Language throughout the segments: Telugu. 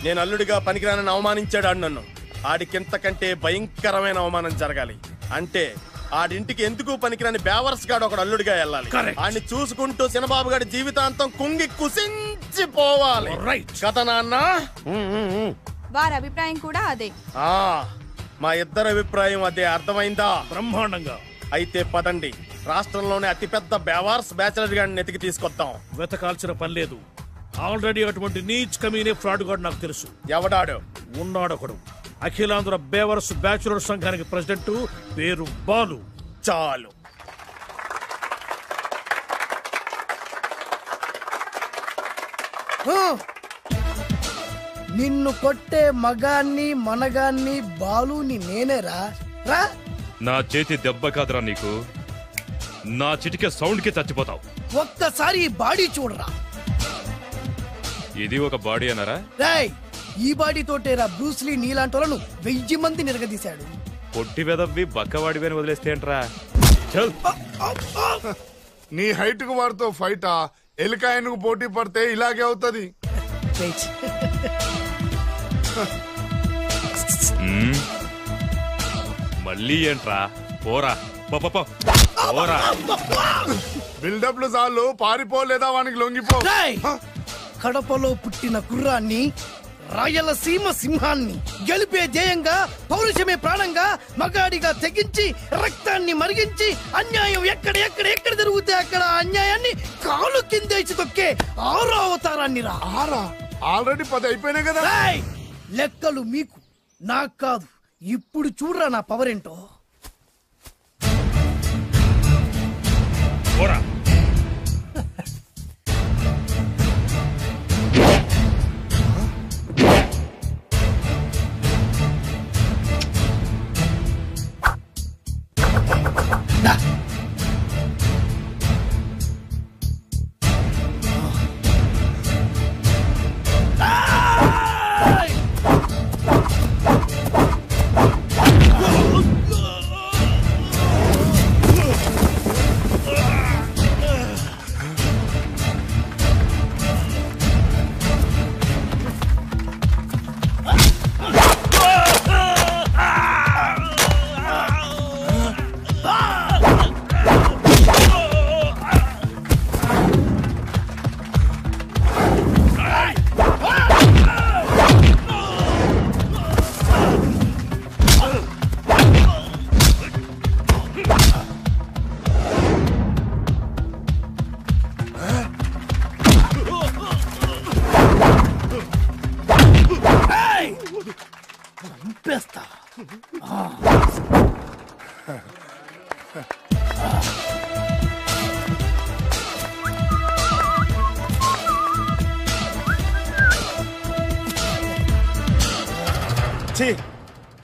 నేను అల్లుడిగా పనికిరానని అవమానించాడు ఆడు నన్ను. ఆడికింతకంటే భయంకరమైన అవమానం జరగాలి. అంటే ఆడింటికి ఎందుకు పనికిరాని బేవర్స్ గాడు ఒకడు అల్లుడిగా వెళ్ళాలి. ఆడిని చూసుకుంటూ చిన్నబాబు గారి జీవితాంతం కుంగి కుసించిపోవాలి కదా నాన్న. వారి అభిప్రాయం కూడా అదే. మా ఇద్దరి అభిప్రాయం అదే. అర్థమైందా? బ్రహ్మాండంగా. అయితే పదండి, రాష్ట్రంలోనే అతిపెద్ద బేవార్స్ బ్యాచిలర్ గాడిని ఎతికి తీసుకొద్దాం. వెతకాల్సిన పని లేదు. ఆల్రెడీ అటువంటి నీచ్ కమీనే ఫ్రాడ్ గాడు నాకు తెలుసు. ఎవడాడు? ఉన్నాడొకడు. అఖిలాంధ్ర బేవర్స్ బ్యాచులర్ సంఘానికి ప్రెసిడెంట్, పేరు బాలు. చాలు. నిన్ను కొట్టే మగాన్ని మనగాన్ని బాలుని నేనేరా. రా. నా చేతి దెబ్బ కాదురా నీకు, నా చిటికే సౌండ్ కి చచ్చిపోతావు. ఒక్కసారి ఈ బాడీ చూడరా. ఇది ఒక బాడీ అన్నారా? రేయ్, ఈ బాడీ తోటేరా బ్రూస్లీ నీలాంటోలను 1000 మంది నిరగదీశాడు. పొట్టి వెదవ్వి బక్కవాడివి అని వదిలేస్తే ఏంట్రా? నీ హైట్ కు వాడితో ఫైటా? ఎలికాయనకు పోటీ పడితే ఇలాగే అవుతుంది. మళ్ళీ ఏంట్రా? పోరా పోరా. బిల్డప్లు చాలు, పారిపోలేదా వానికి లొంగిపో. కడపలో పుట్టిన కుర్రాన్ని, రాయలసీమ సింహాన్ని గెలిపే ధ్యేయంగా, పౌరుషమే ప్రాణంగా, మగాడిగా తెగించి రక్తాన్ని మరిగించి అన్యాయం ఎక్కడ జరుగుతే అక్కడ అన్యాయాన్ని కాలు కిందేసి తొక్కే 6వ అవతారాన్ని రా. ఆల్రెడీ 10 అయిపోయినాయి కదా. లెక్కలు మీకు, నాకు కాదు. ఇప్పుడు చూడరా నా పవర్ ఏంటో. పోరా.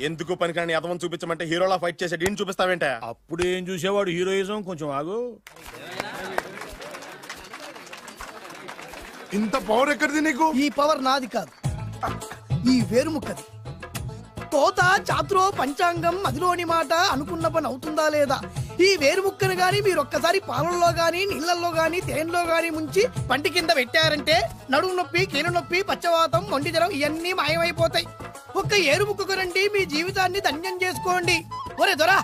ఎందుకు పనికిరాని అదవం చూపించమంటే హీరోలా ఫైట్ చేసే డీన్ చూపిస్తావేంట? అప్పుడు ఏం చూసేవాడు హీరోయిజం. కొంచెం ఆగు. ఇంత పవర్ ఎక్కడిది నీకు? ఈ పవర్ నాది కాదు, ఈ వేరుముక్కది. తోత చాతురో పంచాంగం అదిలోని మాట అనుకున్న పని అవుతుందా లేదా? ఈ వేరుముక్కను గాని మీరొక్కసారి పాలల్లో గాని నీళ్లలో గాని తేనెలో గాని ముంచి పంటి కింద పెట్టారంటే నడుము నొప్పి, కీలు నొప్పి, పచ్చవాతం, మొండి జ్వరం ఇవన్నీ మాయమైపోతాయి. ఒక్క ఏరుముక్కకు రండి, మీ జీవితాన్ని ధన్యం చేసుకోండి. ఒరే దొరా,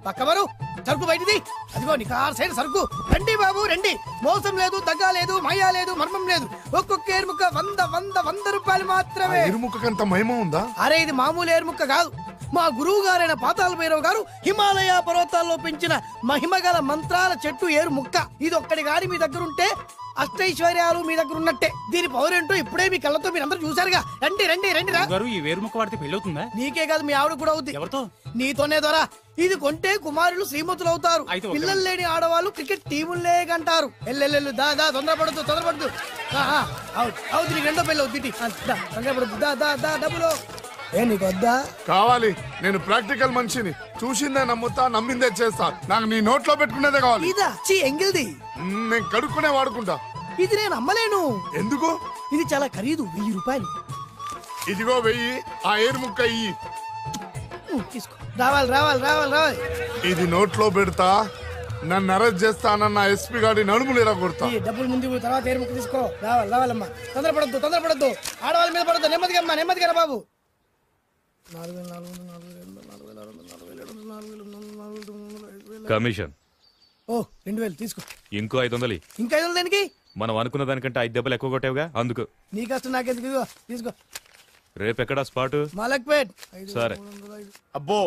పక్కవరు సరుకు బయటిది. అదిగో నికార్సైన సరుకు. రండి బాబు రండి. మోసం లేదు, దగ్గ లేదు, మాయా లేదు, మర్మం లేదు. ఒక్కొక్క ఏరుముక్క 100 రూపాయలు మాత్రమే. ఏరుముక్కకంత మహిమ ఉందా? అరే, ఇది మామూలు ఏరుముక్క కాదు. మా గురువు గారైన పాతాళ భైరవ్ గారు హిమాలయ పర్వతాల్లో పెంచిన మహిమగల మంత్రాల చెట్టు ఏరు ముక్క. ఇది ఒక్కడి గాని మీ దగ్గర ఉంటే అష్టైశ్వర్యాలు మీ దగ్గర ఉన్నట్టే. దీని పవర్ ఏంటో ఇప్పుడే మీ కళ్ళతో మీరందరూ చూసారుగా. రండి రండి రండి రా. ఈ వేరు ముక్క వాడితే పెళ్లి అవుతుందా? నీకే కాదు, మీ ఆవిడ కూడా అవుతుంది. ఎవరితో? నీతోనే ద్వారా. ఇది కొంటే కుమారులు శ్రీమంతులు అవుతారు. పిల్లలు లేని ఆడవాళ్ళు క్రికెట్ టీములే కంటారు. ఎల్లెల్లు దా దా, తొందరపడద్దు. అవుతుంది, నీకు రెండో పెళ్ళి అవుతుంది. తొందరపడద్దు, దా దా దా. డబ్బులు ఏ నీకు వద్దా? కావాలి. నేను ప్రాక్టికల్ మనిషిని. చూసిందే నమ్ముతా, నమ్మిందే చేస్తా. నాకు నీ నోట్లో పెట్టుకునేదే కావాలి. ఇదా చీ ఎంగిల్ది. నేను కడుక్కునే వాడుకుంటా. ఇది నేను అమ్మలేను. ఎందుకు? ఇది చాలా ఖరీదు, 1000 రూపాయలు. ఇదిగో 1000. ఆ ఏరు ముక్క ఇయ్యి. తీసుకో. రావాలి. ఇది నోట్లో పెడతా, నన్ను అరెస్ట్ చేస్తానన్న ఎస్పీ గారి నడుములు ఇలా కొడతా. ఈ డబ్బులు ముందు తర్వాత ఏరు ముక్క తీసుకో. రావాలమ్మా, తొందరపడద్దు. ఆడవాళ్ళ మీద పడద్దు. నెమ్మదిగా బాబు. 4,000 కమిషన్. ఓ 2,000 తీసుకో. ఇంకో 500. ఇంకా 500 దేనికి? మనం అనుకున్న దానికంటే 5 దెబ్బలు ఎక్కువ కొట్టావుగా, అందుకు. నీ కష్టం నాకెందుకు? ఇదిగో తీసుకో. రేపెక్కడా స్పాటు? మలక్పేట్. సరే. అబ్బో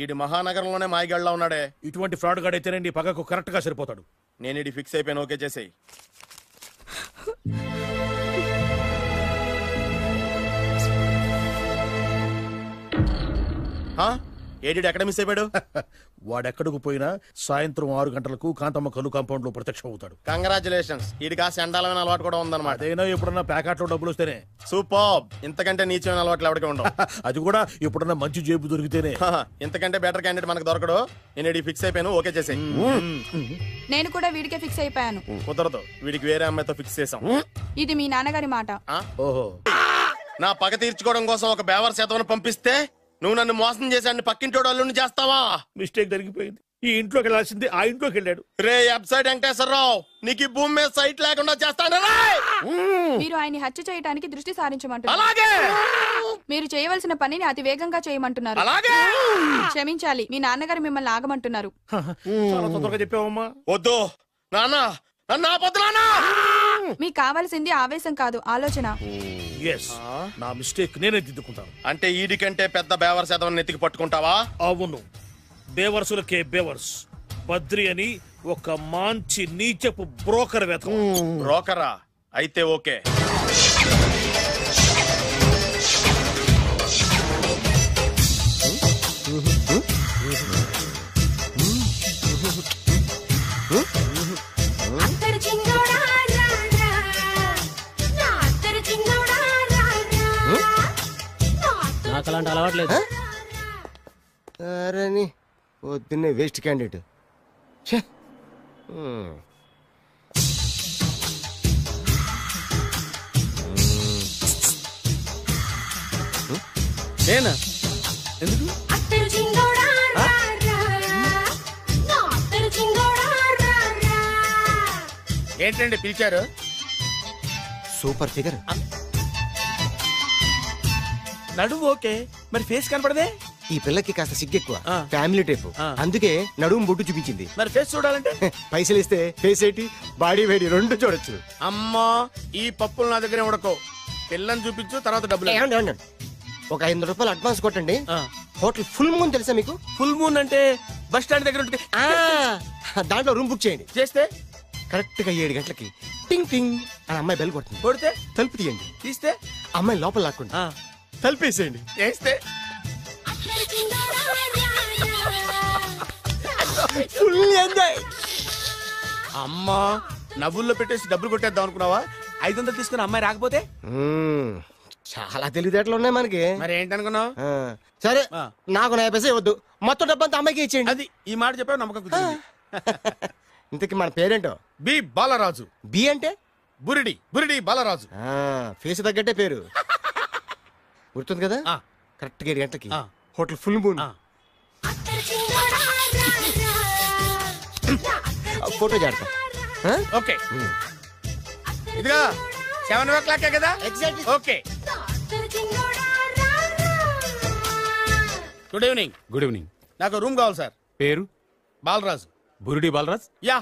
ఈడి మహానగరంలోనే మాయగాళ్ళ ఉన్నాడే. ఇటువంటి ఫ్రాడ్ గాడు అయితేనే నీ పగకు కరెక్ట్ గా సరిపోతాడు. నేను ఇది ఫిక్స్ అయిపోయాను, ఓకే చేసేయి. ఏడి ఎక్కడ మిస్ అయిపోయాడు? వాడెక్కడికి పోయినా సాయంత్రం 6 గంటలకు కాంతమ్మ కలు కాంపౌండ్ లో ప్రత్యక్షం అవుతాడు. కంగ్రాచులేషన్స్. ఈడికి ఆ సెండాలమైన అలవాటు కూడా ఉందన్నమాట. అదైనా ఎప్పుడన్నా ప్యాకెట్లో డబ్బులు వస్తేనే. సూపర్. ఇంతకంటే నీచమైన అలవాట్లు ఎవరికి ఉండవు. అది కూడా ఎప్పుడన్నా మంచి జేబు దొరికితేనే. ఇంతకంటే బెటర్ క్యాండిడేట్ మనకు దొరకడు. నేను ఇది ఫిక్స్ అయిపోయాను, ఓకే చేసేయి. నేను కూడా వీడికే ఫిక్స్ అయిపోయాను. కుదరదు, వీడికి వేరే అమ్మాయితో ఫిక్స్ చేసాం. ఇది మీ నాన్నగారి మాట. ఓహో, నా పగ తీర్చుకోవడం కోసం ఒక బేవర్ శాతం పంపిస్తే నువ్వు నన్ను మోసం చేశాన్ని పక్కింటోడు అల్లుని చేస్తావా? మిస్టేక్ జరిగిపోయింది. ఈ ఇంట్లోకి వెళ్ళాల్సింది ఆ ఇంట్లోకి వెళ్ళాడు. రే వెబ్సైట్ వెంకటేశ్వరరావు, నీకు ఈ భూమి మీద సైట్ లేకుండా చేస్తాను. మీరు ఆయన్ని హత్య చేయడానికి దృష్టి సారించమంటున్నారు. అలాగే. మీరు చేయవలసిన పనిని అతి వేగంగా చేయమంటున్నారు. అలాగే. క్షమించాలి, మీ నాన్నగారు మిమ్మల్ని ఆగమంటున్నారు. చాలా తొందరగా చెప్పావమ్మా. వద్దు నాన్న, నన్ను ఆపొద్దు నాన్న. మీకు కావాల్సింది ఆవేశం కాదు, ఆలోచన. నా మిస్టేక్ నేనే దిద్దుకుంటాను. అంటే ఈడి కంటే పెద్ద బేవర్ శాతం నెత్తికి పట్టుకుంటావా? అవును, బేవర్సులకే బేవర్స్. బద్రి అని ఒక మంచి నీచపు బ్రోకర్ వేతం. బ్రోకరా? అయితే ఓకే. నాకు అలాంటి అలవాట్లేదు. అరే పొద్దున్నే వేస్ట్ క్యాండిడేట్. నేనా? ఎందుకు? ఏంటండి పిలిచారు? Super figure. నడుము ఓకే, మరి ఫేస్ కనపడదే. ఈ పిల్లకి కాస్త సిగ్గెక్కువ, ఫ్యామిలీ టైప్. అందుకే నడుము బొట్టు చూపించింది. మరి ఫేస్ చూడాలంటే పైసలు ఇస్తే ఫేస్ ఏంటి, బాడీ వేడి రెండు చూడొచ్చు. అమ్మా, ఈ పప్పులు నా దగ్గర ఉడకో. పిల్లని చూపించు, తర్వాత డబ్బులు. ఒక 500 రూపాయలు అడ్వాన్స్ కొట్టండి. హోటల్ ఫుల్ మూన్ తెలుసా మీకు? ఫుల్ మూన్ అంటే బస్ స్టాండ్ దగ్గర ఉంటుంది. దాంట్లో రూమ్ బుక్ చేయండి. చేస్తే కరెక్ట్ గా 7 గంటలకి టింగ్ టింగ్ అని అమ్మాయి బెల్ కొడుతుంది. కొడితే తలుపు తీయండి. తీస్తే అమ్మాయి లోపల లాక్కుంటా తలుపేసేయండి. వేస్తే ఫుల్ ఎంజాయ్. అమ్మా, నవ్వుల్లో పెట్టేసి డబ్బులు కొట్టేద్దాం అనుకున్నావా? 500 తీసుకుని అమ్మాయి రాకపోతే? చాలా తెలివితేటలు ఉన్నాయి మనకి. మరి ఏంటనుకున్నావు? సరే, నాకు 50 పైసే వద్దు, మొత్తం డబ్బంతా అమ్మాయికి ఇచ్చేయండి. అది ఈ మాట చెప్పావు, నమ్మకం కుదిరింది. ఇంతకి మన పేరేంటో? బి బాలరాజు. బి అంటే బురిడి. బురిడి బాలరాజు. ఫేస్ తగ్గట్టే పేరు. గుర్తుంది కదా? కరెక్ట్ గా 7 గంటలకి హోటల్ ఫుల్ మూన్. ఫోటో చేడతా. ఓకే, ఇదిగా 7:00 కదా? Exactly. Okay. Good evening. Good evening. నాకు రూమ్ కావాలి సార్. పేరు? Balaraju. Burudi Balaraj. Yeah.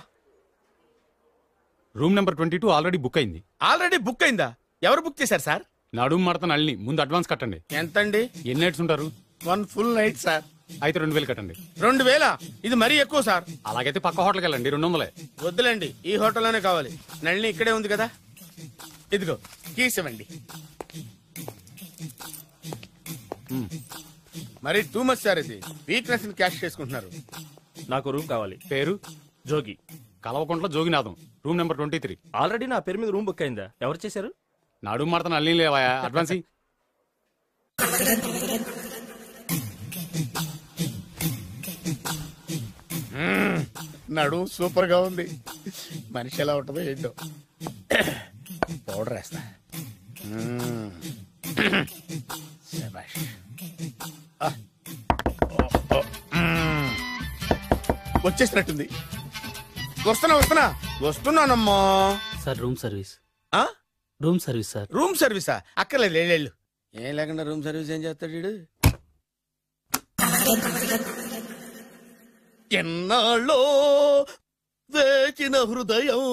Room number 22 already book అయింది. ఆల్రెడీ బుక్ అయిందా? ఎవరు బుక్ చేశారు సార్? నడుము మడత నల్ని. ముందు అడ్వాన్స్ కట్టండి. ఎంతండి? ఎన్ని నైట్స్ ఉంటారు? 1 ఫుల్ నైట్ సార్. అయితే 2000 కట్టండి. 2000? ఇది మరీ ఎక్కువ సార్. అలాగైతే పక్క హోటల్కి వెళ్ళండి, 200. వద్దులేండి, ఈ హోటల్లోనే కావాలి. నళిని ఇక్కడే ఉంది కదా. ఇదిగో కీస్ ఇవ్వండి. మరి టూ మచ్ సార్, ఇది వీక్నెస్ ని క్యాష్ చేసుకుంటున్నారు. నాకు రూమ్ కావాలి. పేరు? Jogi. Kalavakuntla Joginatham. Room number 23. Already నా పేరు మీద రూమ్ బుక్ అయిందా? ఎవరు చేశారు? నడుము మడత నల్లి లేవా? అడ్వాన్స్. నడు సూపర్ గా ఉంది. మనిషి ఎలా ఉంటుందో ఏంటో. పౌడర్ వేస్తా. వచ్చేసినట్టుంది. వస్తున్నానమ్మా. Sir room service. ఆ? Room service sir. రూమ్ సర్వీసా? అక్కర్లేదు, లేళ్ళు. ఏం లేకుండా రూమ్ సర్వీస్ ఏం చేస్తాడు వీడు? ఎన్నాళ్ళో వేచిన హృదయం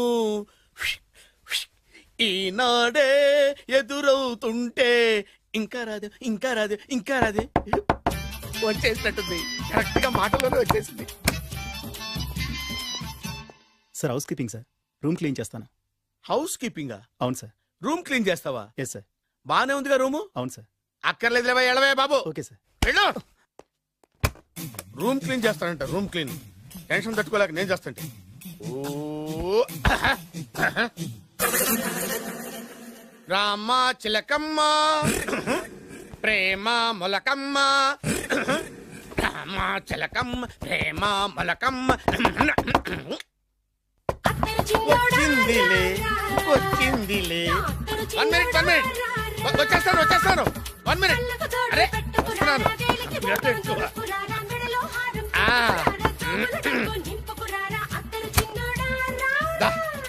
ఈనాడే ఎదురవుతుంటే ఇంకా రాదు వచ్చేసినట్టుంది. కరెక్ట్ గా మాటలోనే వచ్చేసింది. Sir housekeeping sir. Room clean చేస్తాను. హౌస్ కీపింగా? అవును సార్. రూమ్ క్లీన్ చేస్తావా? Yes sir. బానే ఉందిగా రూము? అవును సార్. అక్కర్లేదు ఎడవే బాబు. Okay sir. వెళ్ళు. రూమ్ క్లీన్ చేస్తానంట. రూమ్ క్లీన్ టెన్షన్ తట్టుకోలేక నేను చేస్తాంటే. ఓ రామ చిలకమ్మ ప్రేమ మొలకమ్మ, రామ చిలకమ్మ ప్రేమ మొలకమ్మ. వచ్చిందిలే. 1 minute. వచ్చేస్తాను. 1 minute. అరే వస్తున్నాను.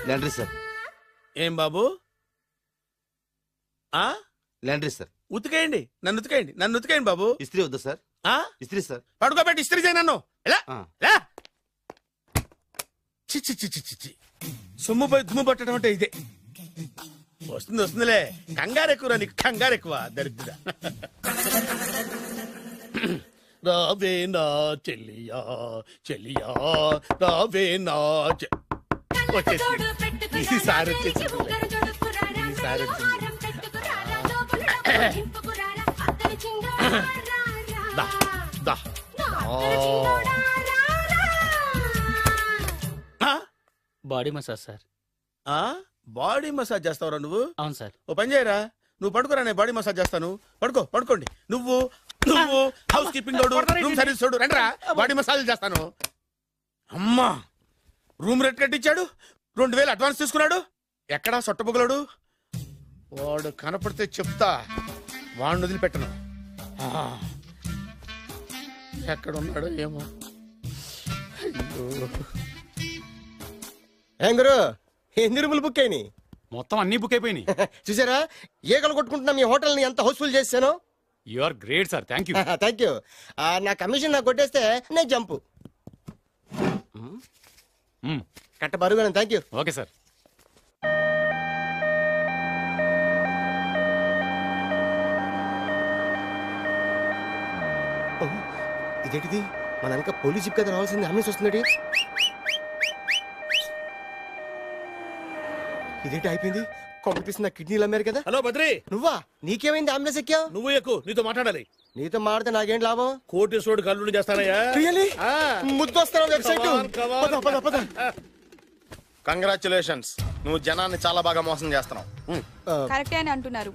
Laundry sir. ఏం బాబు? Laundry sir. ఉతికేయండి, నన్ను ఉతికేయండి బాబు. ఇస్త్రీ వద్దా సార్? ఇస్త్రీ సార్. పడుకోబెట్టి ఇస్త్రీ చేయి నన్ను. ఎలా చి సొమ్ము పోయి దుమ్ము పట్టడం అంటే ఇదే. వస్తుందిలే. కంగారెక్కువ నీకు, కంగారెక్కువ దరిద్ర. రావే నా చెల్లియా రావే నా వచ్చేసి ఈసారి వచ్చేసి body massage sir. Body massage చేస్తావురా నువ్వు? అవును సార్. ఓ పని చేయరా, నువ్వు పడుకోరా, నేను బాడీ మసాజ్ చేస్తాను. పడుకోండి. నువ్వు హౌస్ కీపింగ్ రూమ్ సర్వీస్ చూడు, రండిరా బాడీ మసాజ్ చేస్తాను. అమ్మా రూమ్ రేట్ కట్టించాడు, 2000 అడ్వాన్స్ తీసుకున్నాడు. ఎక్కడా సొట్టబుగలాడు? వాడు కనపడితే చెప్తా, వాడిని వదిలిపెట్టను. ఎక్కడున్నాడో ఏమో. ఏం గురు, ఎన్ని రూములు బుక్ అయినాయి? మొత్తం అన్ని బుక్ అయిపోయినాయి. చూసారా ఈగలు కొట్టుకుంటున్నా మీ హోటల్ ని ఎంత హౌస్ఫుల్ చేశాను. You are great sir. Thank you. Thank you. నా కమిషన్ నాకు కొట్టేస్తే నేను జంపు కట్ట బరువుగా. Thank you. Okay sir. ఇదేంటిది, మన వెనక పోలీస్ జిప్ కదా రావాల్సింది, అంబులెన్స్ వస్తుంది. ఇదేంటి అయిపోయింది? కాంపిటీషన్ నా కిడ్నీలు అమ్మారు కదా. హలో బద్రి, నువ్వా? నీకేమైంది? అంబులెన్స్ ఎక్కావు? నువ్వు ఎక్కువ, నీతో మాట్లాడాలి. నీతో మాడితే నాకేం లాభం? కోటేశ్వరుడు కల్లుడు చేస్తానయ్యా. ముద్దొస్తాను వెబ్సైట్. కంగ్రాచులేషన్స్, నువ్వు జనాన్ని చాలా బాగా మోసం చేస్తున్నావు. కరెక్టే అని అంటున్నారు.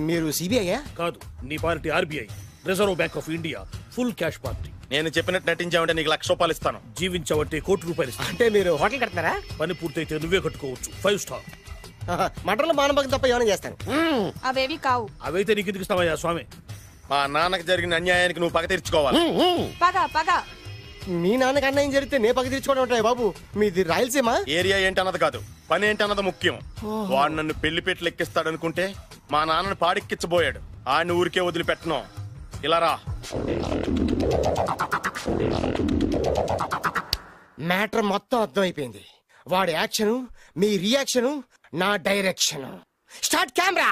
మీరు సిబిఐయా? కాదు, నీ party RBI, reserve bank of India, full cash party. నేను చెప్పినట్టు నటించావంటే నీకు ₹1,00,000 ఇస్తాను. జీవించావంటే ₹1,00,000 ఇస్తాను. అంటే మీరు హోటల్ కడతారా? పని పూర్తయితే నువ్వే కట్టుకోవచ్చు, 5 స్టార్. మటన్లో మానభాగం తప్ప ఏమైనా చేస్తాను. అవేవి కావు. అవైతే నీకు ఎందుకు ఇస్తావయ్యా స్వామి? మా నాన్నకి జరిగిన అన్యాయానికి నువ్వు పగ తీర్చుకోవాలి. పగ మీ నాన్నకి అన్యాయం జరిగితే నే పగ తీర్చుకోవడం ఉంటాయి బాబు. మీది రాయలసీమ. ఏరియా ఏంటన్నది కాదు, పని ఏంటన్నది ముఖ్యం. వాడు నన్ను పెళ్లిపేటలు ఎక్కిస్తాడనుకుంటే మా నాన్నని పాడెక్కించబోయాడు. ఆడిని ఊరికే వదిలిపెట్టను. ఇలా రా. మ్యాటర్ మొత్తం అర్థమైపోయింది. వాడి యాక్షన్, మీ రియాక్షన్, నా డైరెక్షన్. Start camera.